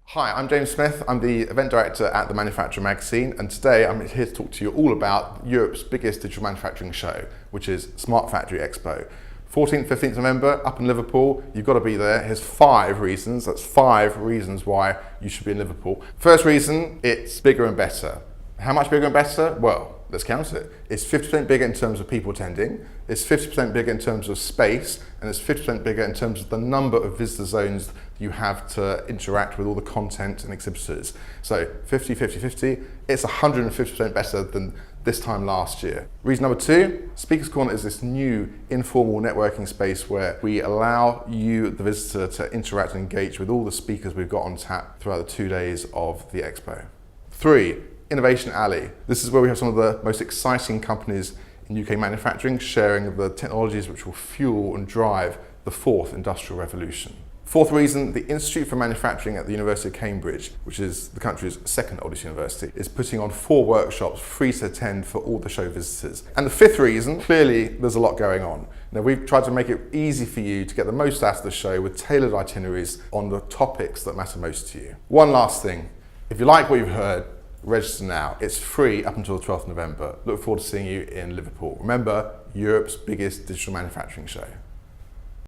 Hi, I'm James Smith. I'm the event director at the Manufacturer magazine, and today I'm here to talk to you all about Europe's biggest digital manufacturing show, which is Smart Factory Expo. 14th, 15th November, up in Liverpool. You've got to be there. Here's 5 reasons. That's 5 reasons why you should be in Liverpool. First reason, it's bigger and better. How much bigger and better? Well, let's count it. It's 50% bigger in terms of people attending, it's 50% bigger in terms of space, and it's 50% bigger in terms of the number of visitor zones you have to interact with all the content and exhibitors. So 50, 50, 50, it's 150% better than this time last year. Reason number 2, Speaker's Corner is this new informal networking space where we allow you, the visitor, to interact and engage with all the speakers we've got on tap throughout the 2 days of the expo. 3, Innovation Alley. This is where we have some of the most exciting companies in UK manufacturing sharing the technologies which will fuel and drive the 4th industrial revolution. 4th reason, the Institute for Manufacturing at the University of Cambridge, which is the country's 2nd oldest university, is putting on 4 workshops free to attend for all the show visitors. And the 5th reason, clearly there's a lot going on. Now we've tried to make it easy for you to get the most out of the show with tailored itineraries on the topics that matter most to you. One last thing, if you like what you've heard, register now. It's free up until the 12th of November. Look forward to seeing you in Liverpool. Remember, Europe's biggest digital manufacturing show.